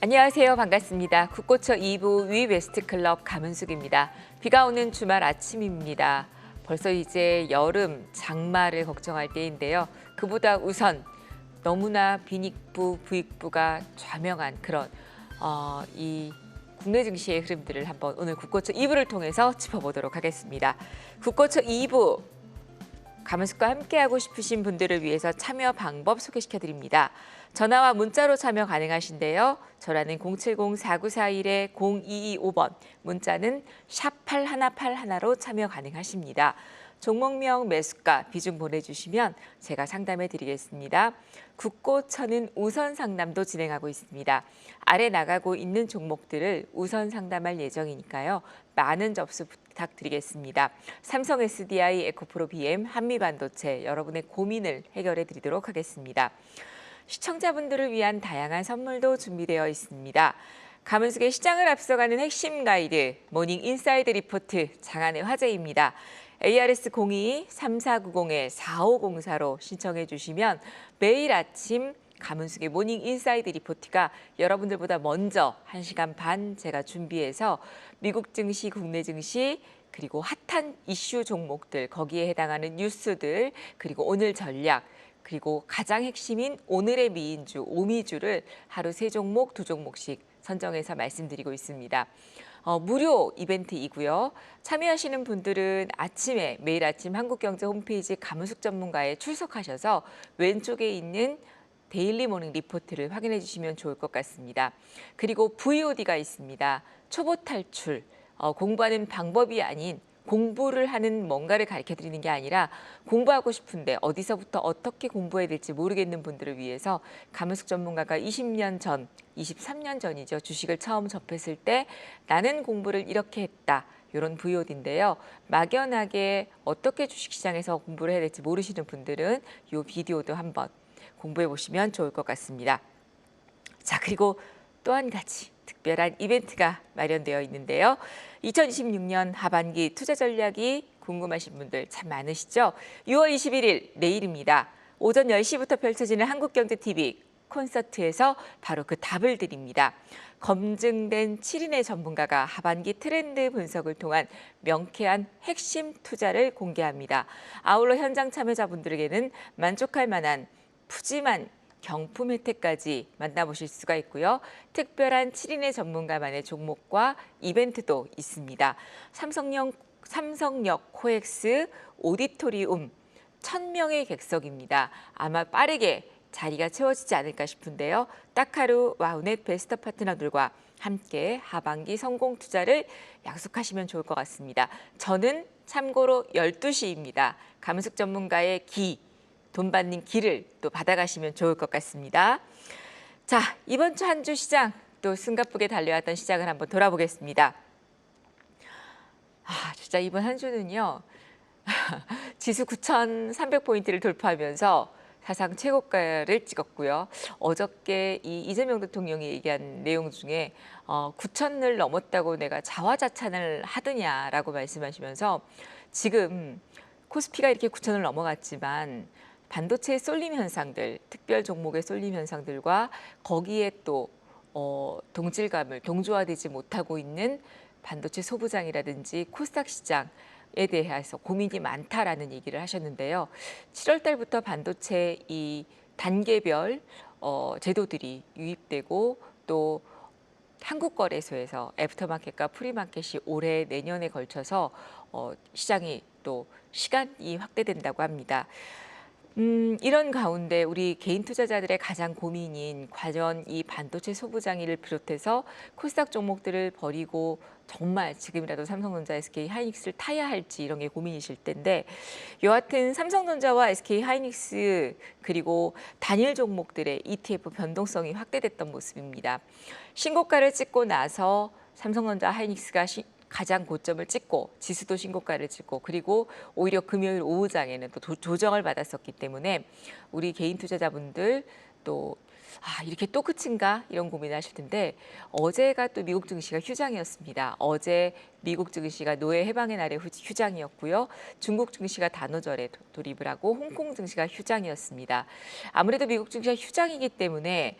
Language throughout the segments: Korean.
안녕하세요. 반갑습니다. 국고처 2부 위베스트클럽 감은숙입니다. 비가 오는 주말 아침입니다. 벌써 이제 여름, 장마를 걱정할 때인데요. 그보다 우선 너무나 빈익부, 부익부가 좌명한 그런 이 국내 증시의 흐름들을 한번 오늘 국고처 2부를 통해서 짚어보도록 하겠습니다. 국고처 2부 감은숙과 함께하고 싶으신 분들을 위해서 참여 방법 소개시켜드립니다. 전화와 문자로 참여 가능하신데요. 전화는 070-4941-0225번, 문자는 샵 8181로 참여 가능하십니다. 종목명, 매수가, 비중 보내주시면 제가 상담해 드리겠습니다. 국고처는 우선 상담도 진행하고 있습니다. 아래 나가고 있는 종목들을 우선 상담할 예정이니까요. 많은 접수 부탁드리겠습니다. 삼성 SDI, 에코프로 BM, 한미반도체 여러분의 고민을 해결해 드리도록 하겠습니다. 시청자분들을 위한 다양한 선물도 준비되어 있습니다. 감은숙의 시장을 앞서가는 핵심 가이드, 모닝 인사이드 리포트 장안의 화제입니다. ARS 02-3490-4504로 신청해 주시면 매일 아침 감은숙의 모닝 인사이드 리포트가 여러분들보다 먼저 1시간 반 제가 준비해서 미국 증시, 국내 증시, 그리고 핫한 이슈 종목들, 거기에 해당하는 뉴스들, 그리고 오늘 전략, 그리고 가장 핵심인 오늘의 미인주, 오미주를 하루 3종목, 2종목씩 선정해서 말씀드리고 있습니다. 무료 이벤트이고요. 참여하시는 분들은 아침에 매일 아침 한국경제 홈페이지 감은숙 전문가에 출석하셔서 왼쪽에 있는 데일리 모닝 리포트를 확인해 주시면 좋을 것 같습니다. 그리고 VOD가 있습니다. 초보 탈출, 공부하는 방법이 아닌 공부를 하는 뭔가를 가르쳐드리는 게 아니라 공부하고 싶은데 어디서부터 어떻게 공부해야 될지 모르겠는 분들을 위해서 감은숙 전문가가 20년 전, 23년 전이죠. 주식을 처음 접했을 때 나는 공부를 이렇게 했다. 이런 VOD인데요. 막연하게 어떻게 주식시장에서 공부를 해야 될지 모르시는 분들은 이 비디오도 한번 공부해 보시면 좋을 것 같습니다. 자, 그리고 또 한 가지 특별한 이벤트가 마련되어 있는데요. 2026년 하반기 투자 전략이 궁금하신 분들 참 많으시죠? 6월 21일 내일입니다. 오전 10시부터 펼쳐지는 한국경제TV 콘서트에서 바로 그 답을 드립니다. 검증된 7인의 전문가가 하반기 트렌드 분석을 통한 명쾌한 핵심 투자를 공개합니다. 아울러 현장 참여자분들에게는 만족할 만한 푸짐한 경품 혜택까지 만나보실 수가 있고요. 특별한 7인의 전문가만의 종목과 이벤트도 있습니다. 삼성역 코엑스 오디토리움 1000명의 객석입니다. 아마 빠르게 자리가 채워지지 않을까 싶은데요. 딱 하루 와우넷 베스트 파트너들과 함께 하반기 성공 투자를 약속하시면 좋을 것 같습니다. 저는 참고로 12시입니다. 감은숙 전문가의 돈 받는 기를 또 받아가시면 좋을 것 같습니다. 자, 이번 주 한 주 시장 또 숨가쁘게 달려왔던 시장을 한번 돌아보겠습니다. 진짜 이번 한 주는요. 지수 9,300포인트를 돌파하면서 사상 최고가를 찍었고요. 어저께 이재명 대통령이 얘기한 내용 중에 9,000을 넘었다고 내가 자화자찬을 하느냐라고 말씀하시면서 지금 코스피가 이렇게 9,000을 넘어갔지만 반도체의 쏠림 현상들, 특별 종목의 쏠림 현상들과 거기에 또 동질감을 동조화되지 못하고 있는 반도체 소부장이라든지 코스닥 시장에 대해서 고민이 많다라는 얘기를 하셨는데요. 7월 달부터 반도체 이 단계별 제도들이 유입되고 또 한국거래소에서 애프터마켓과 프리마켓이 올해 내년에 걸쳐서 시장이 또 시간이 확대된다고 합니다. 이런 가운데 우리 개인 투자자들의 가장 고민인 과연 이 반도체 소부장이를 비롯해서 코스닥 종목들을 버리고 정말 지금이라도 삼성전자, SK 하이닉스를 타야 할지 이런 게 고민이실 텐데 여하튼 삼성전자와 SK 하이닉스 그리고 단일 종목들의 ETF 변동성이 확대됐던 모습입니다. 신고가를 찍고 나서 삼성전자, 하이닉스가 가장 고점을 찍고 지수도 신고가를 찍고 그리고 오히려 금요일 오후장에는 또 조정을 받았었기 때문에 우리 개인 투자자분들 또 이렇게 또 끝인가? 이런 고민하실 텐데 어제가 또 미국 증시가 휴장이었습니다. 어제 미국 증시가 노예 해방의 날의 휴장이었고요. 중국 증시가 단오절에 돌입을 하고 홍콩 증시가 휴장이었습니다. 아무래도 미국 증시가 휴장이기 때문에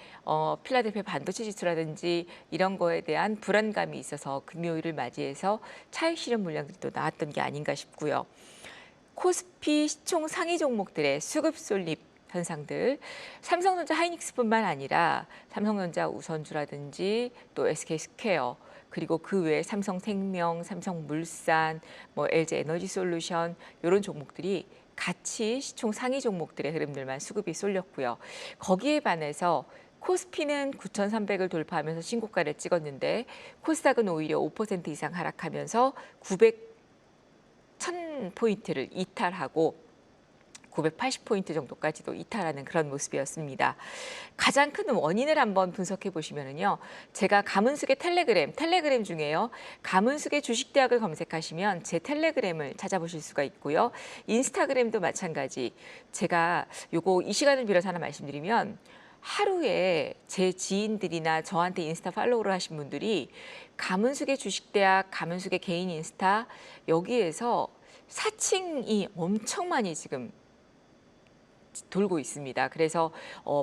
필라델피아 반도체 지수라든지 이런 거에 대한 불안감이 있어서 금요일을 맞이해서 차익 실현 물량들이 또 나왔던 게 아닌가 싶고요. 코스피 시총 상위 종목들의 수급 쏠림 현상들, 삼성전자 하이닉스뿐만 아니라 삼성전자 우선주라든지 또 SK스퀘어 그리고 그 외에 삼성생명, 삼성물산, 뭐 LG에너지솔루션 이런 종목들이 같이 시총 상위 종목들의 흐름들만 수급이 쏠렸고요. 거기에 반해서 코스피는 9,300을 돌파하면서 신고가를 찍었는데 코스닥은 오히려 5% 이상 하락하면서 1000포인트를 이탈하고 980포인트 정도까지도 이탈하는 그런 모습이었습니다. 가장 큰 원인을 한번 분석해 보시면요. 제가 가문숙의 텔레그램 중에요. 가문숙의 주식대학을 검색하시면 제 텔레그램을 찾아보실 수가 있고요. 인스타그램도 마찬가지. 제가 요거 이 시간을 빌어서 하나 말씀드리면 하루에 제 지인들이나 저한테 인스타 팔로우를 하신 분들이 가문숙의 주식대학, 가문숙의 개인 인스타 여기에서 사칭이 엄청 많이 지금 돌고 있습니다. 그래서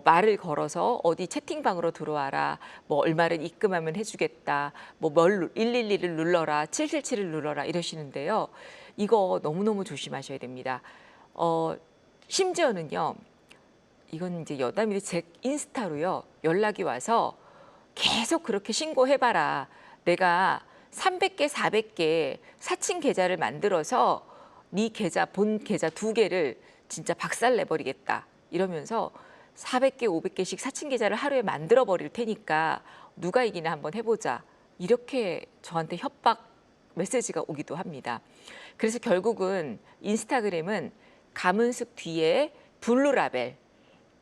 말을 걸어서 어디 채팅방으로 들어와라, 뭐 얼마를 입금하면 해주겠다, 뭐 112를 눌러라, 777을 눌러라 이러시는데요. 이거 너무너무 조심하셔야 됩니다. 심지어는요. 이건 이제 여담인데 제 인스타로요. 연락이 와서 계속 그렇게 신고해봐라. 내가 300개, 400개 사칭 계좌를 만들어서 네 계좌, 본 계좌 2개를 진짜 박살내버리겠다. 이러면서 400개, 500개씩 사칭 계좌를 하루에 만들어 버릴 테니까 누가 이기나 한번 해보자. 이렇게 저한테 협박 메시지가 오기도 합니다. 그래서 결국은 인스타그램은 가문숙 뒤에 블루 라벨,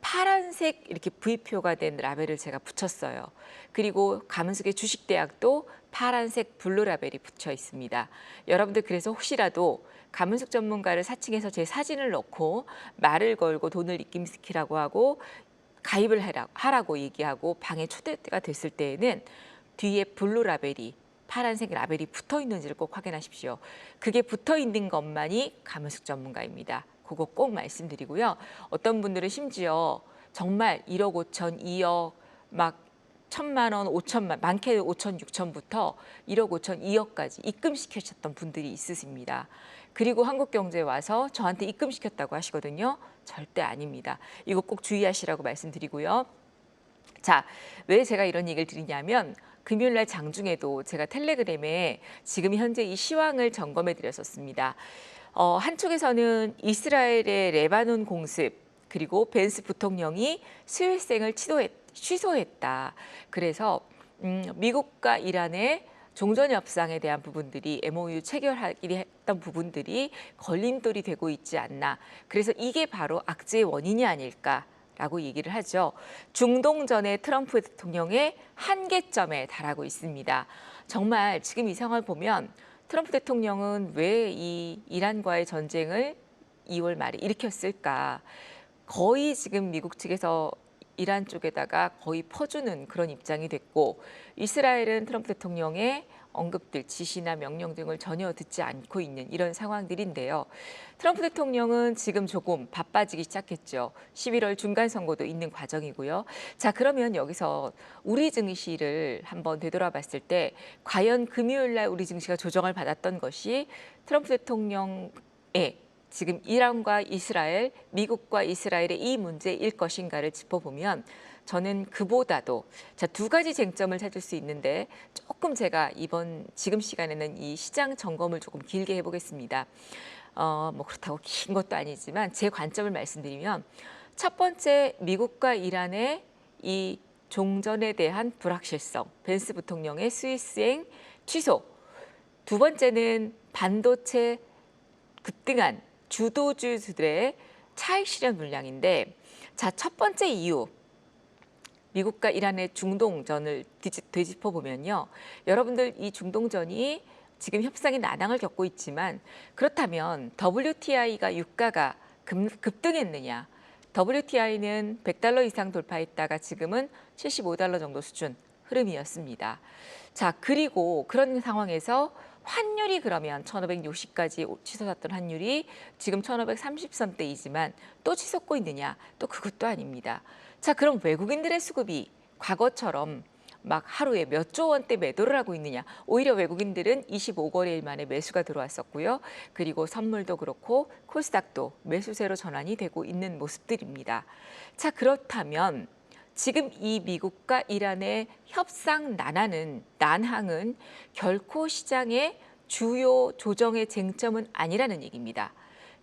파란색 이렇게 V표가 된 라벨을 제가 붙였어요. 그리고 가문숙의 주식대학도 파란색 블루 라벨이 붙여 있습니다. 여러분들 그래서 혹시라도 가문숙 전문가를 사칭해서 제 사진을 넣고 말을 걸고 돈을 입금시키라고 하고 가입을 하라고 얘기하고 방에 초대가 됐을 때에는 뒤에 블루 라벨이 파란색 라벨이 붙어 있는지를 꼭 확인하십시오. 그게 붙어 있는 것만이 가문숙 전문가입니다. 그거 꼭 말씀드리고요. 어떤 분들은 심지어 정말 1억 5천, 2억 막 1,000만 원, 5천만, 많게 5천, 6천부터 1억 5천, 2억까지 입금시키셨던 분들이 있으십니다. 그리고 한국경제에 와서 저한테 입금시켰다고 하시거든요. 절대 아닙니다. 이거 꼭 주의하시라고 말씀드리고요. 자, 왜 제가 이런 얘기를 드리냐면 금요일날 장중에도 제가 텔레그램에 지금 현재 이 시황을 점검해 드렸었습니다. 한쪽에서는 이스라엘의 레바논 공습 그리고 벤스 부통령이 스웨생을 취소했다. 그래서 미국과 이란의 종전 협상에 대한 부분들이 MOU 체결하기로 했던 부분들이 걸림돌이 되고 있지 않나. 그래서 이게 바로 악재의 원인이 아닐까라고 얘기를 하죠. 중동전의 트럼프 대통령의 한계점에 달하고 있습니다. 정말 지금 이 상황을 보면 트럼프 대통령은 왜 이 이란과의 전쟁을 2월 말에 일으켰을까? 거의 지금 미국 측에서 이란 쪽에다가 거의 퍼주는 그런 입장이 됐고 이스라엘은 트럼프 대통령의 언급들, 지시나 명령 등을 전혀 듣지 않고 있는 이런 상황들인데요. 트럼프 대통령은 지금 조금 바빠지기 시작했죠. 11월 중간 선거도 있는 과정이고요. 자, 그러면 여기서 우리 증시를 한번 되돌아봤을 때 과연 금요일 날 우리 증시가 조정을 받았던 것이 트럼프 대통령의 지금 이란과 이스라엘, 미국과 이스라엘의 이 문제일 것인가를 짚어보면 저는 그보다도 두 가지 쟁점을 찾을 수 있는데 조금 제가 지금 시간에는 이 시장 점검을 조금 길게 해보겠습니다. 뭐 그렇다고 긴 것도 아니지만 제 관점을 말씀드리면 첫 번째 미국과 이란의 이 종전에 대한 불확실성, 벤스 부통령의 스위스행 취소. 두 번째는 반도체 급등한 주도주들의 차익 실현 물량인데 자, 첫 번째 이유 미국과 이란의 중동전을 되짚어 보면요. 여러분들 이 중동전이 지금 협상이 난항을 겪고 있지만 그렇다면 WTI가 유가가 급등했느냐? WTI는 100달러 이상 돌파했다가 지금은 75달러 정도 수준 흐름이었습니다. 자, 그리고 그런 상황에서 환율이 그러면 1560까지 치솟았던 환율이 지금 1530선대이지만 또 치솟고 있느냐? 또 그것도 아닙니다. 자, 그럼 외국인들의 수급이 과거처럼 막 하루에 몇 조 원대 매도를 하고 있느냐? 오히려 외국인들은 25거래일 만에 매수가 들어왔었고요. 그리고 선물도 그렇고 코스닥도 매수세로 전환이 되고 있는 모습들입니다. 자, 그렇다면 지금 이 미국과 이란의 협상 난항은 결코 시장의 주요 조정의 쟁점은 아니라는 얘기입니다.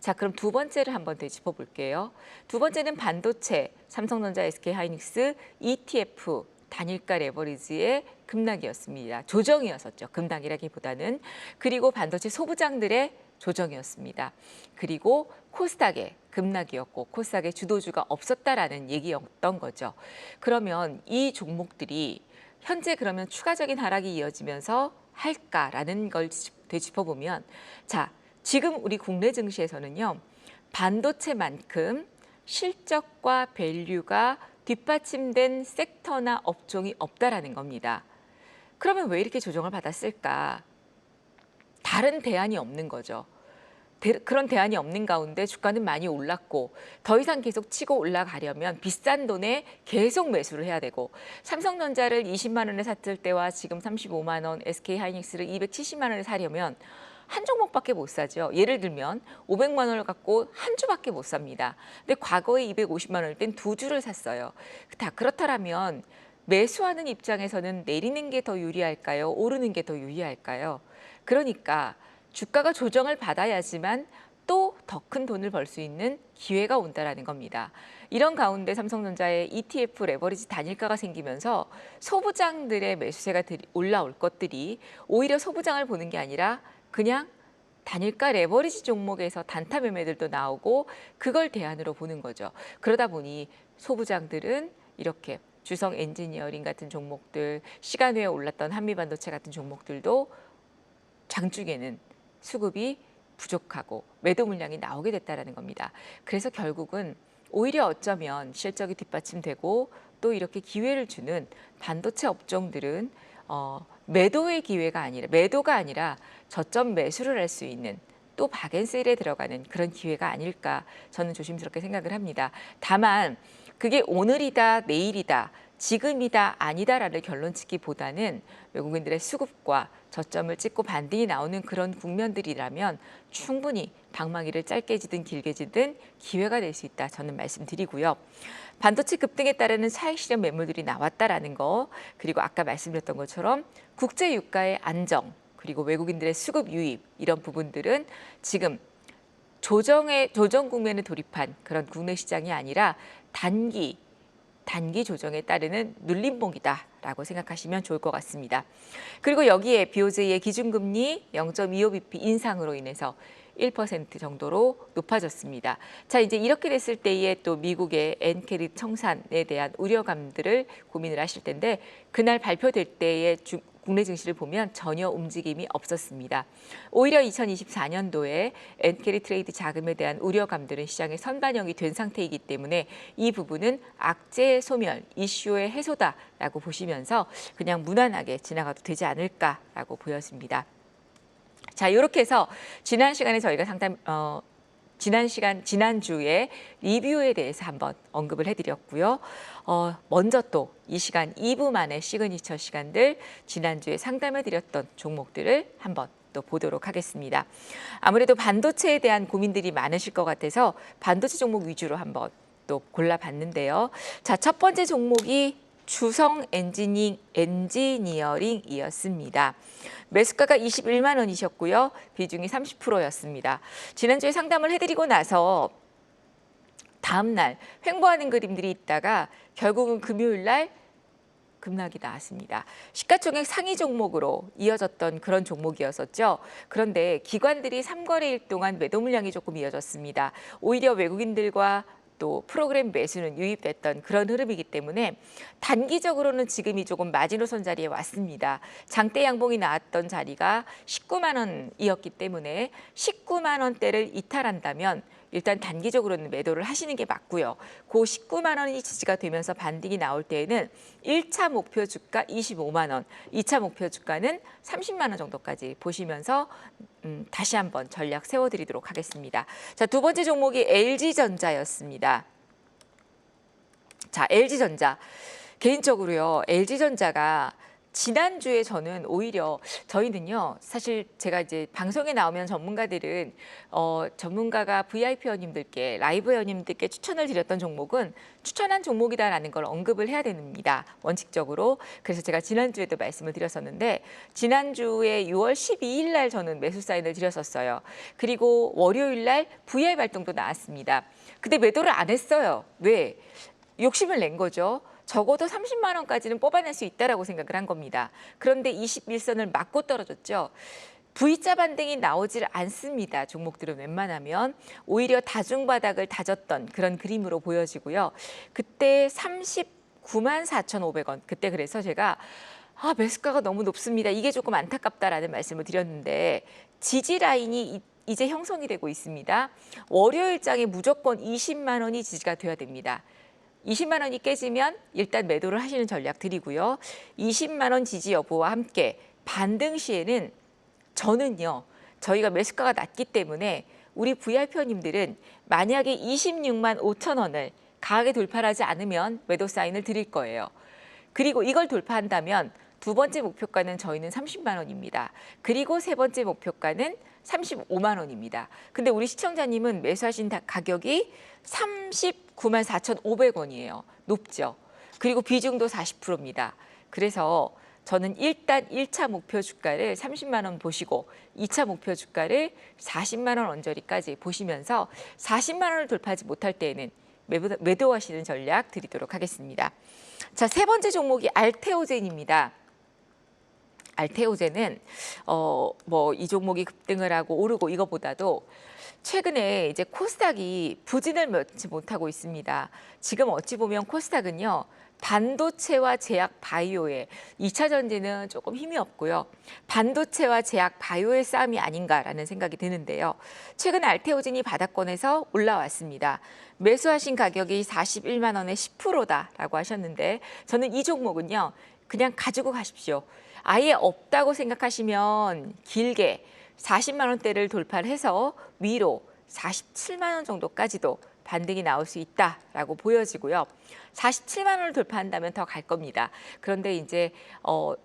자, 그럼 두 번째를 한번 되짚어 볼게요. 두 번째는 반도체, 삼성전자, SK하이닉스, ETF, 단일가 레버리지의 급락이었습니다. 조정이었었죠. 급락이라기보다는. 그리고 반도체 소부장들의 조정이었습니다. 그리고 코스닥의 급락이었고 코스닥의 주도주가 없었다라는 얘기였던 거죠. 그러면 이 종목들이 현재 그러면 추가적인 하락이 이어지면서 할까라는 걸 되짚어보면 자, 지금 우리 국내 증시에서는요. 반도체만큼 실적과 밸류가 뒷받침된 섹터나 업종이 없다라는 겁니다. 그러면 왜 이렇게 조정을 받았을까? 다른 대안이 없는 거죠. 그런 대안이 없는 가운데 주가는 많이 올랐고 더 이상 계속 치고 올라가려면 비싼 돈에 계속 매수를 해야 되고 삼성전자를 20만 원에 샀을 때와 지금 35만 원, SK하이닉스를 270만 원에 사려면 한 종목밖에 못 사죠. 예를 들면 500만 원을 갖고 한 주밖에 못 삽니다. 근데 과거에 250만 원일 땐 두 주를 샀어요. 다 그렇다면 매수하는 입장에서는 내리는 게 더 유리할까요? 오르는 게 더 유리할까요? 그러니까 주가가 조정을 받아야지만 또 더 큰 돈을 벌 수 있는 기회가 온다라는 겁니다. 이런 가운데 삼성전자의 ETF 레버리지 단일가가 생기면서 소부장들의 매수세가 올라올 것들이 오히려 소부장을 보는 게 아니라 그냥 단일가 레버리지 종목에서 단타 매매들도 나오고 그걸 대안으로 보는 거죠. 그러다 보니 소부장들은 이렇게 주성 엔지니어링 같은 종목들, 시간 외에 올랐던 한미반도체 같은 종목들도 장중에는 수급이 부족하고 매도 물량이 나오게 됐다는 겁니다. 그래서 결국은 오히려 어쩌면 실적이 뒷받침되고 또 이렇게 기회를 주는 반도체 업종들은 매도의 기회가 아니라 매도가 아니라 저점 매수를 할 수 있는 또 박앤세일에 들어가는 그런 기회가 아닐까 저는 조심스럽게 생각을 합니다. 다만 그게 오늘이다 내일이다 지금이다 아니다라는 결론짓기보다는 외국인들의 수급과 저점을 찍고 반등이 나오는 그런 국면들이라면 충분히 방망이를 짧게 지든 길게 지든 기회가 될 수 있다 저는 말씀드리고요. 반도체 급등에 따르는 차익 실현 매물들이 나왔다라는 거 그리고 아까 말씀드렸던 것처럼 국제 유가의 안정 그리고 외국인들의 수급 유입 이런 부분들은 지금 조정 국면에 돌입한 그런 국내 시장이 아니라 단기 조정에 따르는 눌림목이다라고 생각하시면 좋을 것 같습니다. 그리고 여기에 BOJ의 기준금리 0.25bp 인상으로 인해서 1% 정도로 높아졌습니다. 자, 이제 이렇게 됐을 때에 또 미국의 엔캐리 청산에 대한 우려감들을 고민을 하실 텐데 그날 발표될 때의 국내 증시를 보면 전혀 움직임이 없었습니다. 오히려 2024년도에 엔캐리 트레이드 자금에 대한 우려감들은 시장에 선반영이 된 상태이기 때문에 이 부분은 악재 소멸 이슈의 해소다라고 보시면서 그냥 무난하게 지나가도 되지 않을까라고 보여집니다. 자, 이렇게 해서 지난 시간에 저희가 지난주에 리뷰에 대해서 한번 언급을 해드렸고요. 먼저 또 이 시간 2부 만에 시그니처 시간들 지난주에 상담해드렸던 종목들을 한번 또 보도록 하겠습니다. 아무래도 반도체에 대한 고민들이 많으실 것 같아서 반도체 종목 위주로 한번 또 골라봤는데요. 자, 첫 번째 종목이 주성 엔지니어링이었습니다. 매수가가 21만 원이셨고요. 비중이 30%였습니다. 지난주에 상담을 해드리고 나서 다음 날 횡보하는 그림들이 있다가 결국은 금요일 날 급락이 나왔습니다. 시가총액 상위 종목으로 이어졌던 그런 종목이었었죠. 그런데 기관들이 3거래일 동안 매도 물량이 조금 이어졌습니다. 오히려 외국인들과 또 프로그램 매수는 유입됐던 그런 흐름이기 때문에 단기적으로는 지금이 조금 마지노선 자리에 왔습니다. 장대 양봉이 나왔던 자리가 19만 원이었기 때문에 19만 원대를 이탈한다면 일단 단기적으로는 매도를 하시는 게 맞고요. 그 19만 원이 지지가 되면서 반등이 나올 때에는 1차 목표 주가 25만 원, 2차 목표 주가는 30만 원 정도까지 보시면서 다시 한번 전략 세워드리도록 하겠습니다. 자, 두 번째 종목이 LG전자였습니다. 자, LG전자. 개인적으로요, LG전자가 지난주에 저는 오히려 저희는요, 사실 제가 이제 방송에 나오면 전문가들은 전문가가 VIP 회원님들께 라이브 회원님들께 추천을 드렸던 종목은 추천한 종목이다라는 걸 언급을 해야 됩니다. 원칙적으로. 그래서 제가 지난주에도 말씀을 드렸었는데 지난주에 6월 12일 날 저는 매수 사인을 드렸었어요. 그리고 월요일 날 VIP 발동도 나왔습니다. 근데 매도를 안 했어요. 왜? 욕심을 낸 거죠. 적어도 30만 원까지는 뽑아낼 수 있다라고 생각을 한 겁니다. 그런데 21선을 맞고 떨어졌죠. V자 반등이 나오질 않습니다. 종목들은 웬만하면 오히려 다중바닥을 다졌던 그런 그림으로 보여지고요. 그때 39만 4,500원. 그때 그래서 제가 매수가가 너무 높습니다. 이게 조금 안타깝다라는 말씀을 드렸는데 지지 라인이 이제 형성이 되고 있습니다. 월요일장에 무조건 20만 원이 지지가 돼야 됩니다. 20만 원이 깨지면 일단 매도를 하시는 전략 드리고요. 20만 원 지지 여부와 함께 반등 시에는 저는요. 저희가 매수가가 낮기 때문에 우리 VIP 회원님들은 만약에 26만 5천 원을 강하게 돌파하지 않으면 매도 사인을 드릴 거예요. 그리고 이걸 돌파한다면 두 번째 목표가는 저희는 30만 원입니다. 그리고 세 번째 목표가는 35만 원입니다. 근데 우리 시청자님은 매수하신 가격이 39만 4,500원이에요. 높죠. 그리고 비중도 40%입니다. 그래서 저는 일단 1차 목표 주가를 30만 원 보시고 2차 목표 주가를 40만 원 언저리까지 보시면서 40만 원을 돌파하지 못할 때에는 매도하시는 전략 드리도록 하겠습니다. 자, 세 번째 종목이 알테오젠입니다. 알테오젠은 이 종목이 급등을 하고 오르고 이거보다도 최근에 이제 코스닥이 부진을 면치 못하고 있습니다. 지금 어찌 보면 코스닥은요. 반도체와 제약 바이오의 2차 전지는 조금 힘이 없고요. 반도체와 제약 바이오의 싸움이 아닌가라는 생각이 드는데요. 최근 알테오젠이 바닥권에서 올라왔습니다. 매수하신 가격이 41만 원의 10%다라고 하셨는데 저는 이 종목은요. 그냥 가지고 가십시오. 아예 없다고 생각하시면 길게 40만 원대를 돌파를 해서 위로 47만 원 정도까지도 반등이 나올 수 있다라고 보여지고요. 47만 원을 돌파한다면 더 갈 겁니다. 그런데 이제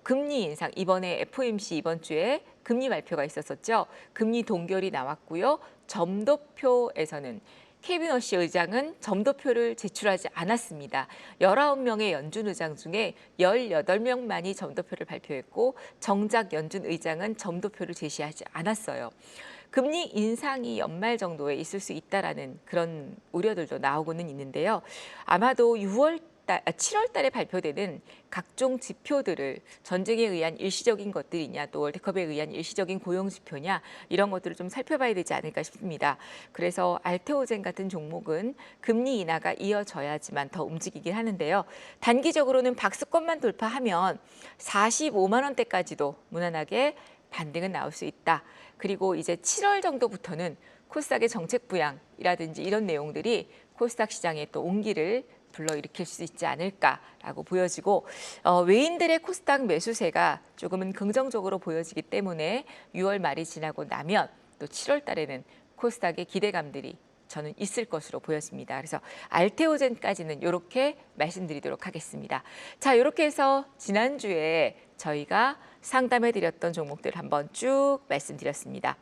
금리 인상, 이번에 FOMC 이번 주에 금리 발표가 있었었죠. 금리 동결이 나왔고요. 점도표에서는 케빈 워시 의장은 점도표를 제출하지 않았습니다. 19명의 연준 의장 중에 18명만이 점도표를 발표했고 정작 연준 의장은 점도표를 제시하지 않았어요. 금리 인상이 연말 정도에 있을 수 있다라는 그런 우려들도 나오고는 있는데요. 아마도 7월 달에 발표되는 각종 지표들을 전쟁에 의한 일시적인 것들이냐 또 월드컵에 의한 일시적인 고용 지표냐 이런 것들을 좀 살펴봐야 되지 않을까 싶습니다. 그래서 알테오젠 같은 종목은 금리 인하가 이어져야지만 더 움직이긴 하는데요. 단기적으로는 박스권만 돌파하면 45만 원대까지도 무난하게 반등은 나올 수 있다. 그리고 이제 7월 정도부터는 코스닥의 정책 부양이라든지 이런 내용들이 코스닥 시장에 또 온기를 불러일으킬 수 있지 않을까라고 보여지고 외인들의 코스닥 매수세가 조금은 긍정적으로 보여지기 때문에 6월 말이 지나고 나면 또 7월 달에는 코스닥의 기대감들이 저는 있을 것으로 보여집니다. 그래서 알테오젠까지는 이렇게 말씀드리도록 하겠습니다. 자, 이렇게 해서 지난주에 저희가 상담해드렸던 종목들 한번 쭉 말씀드렸습니다.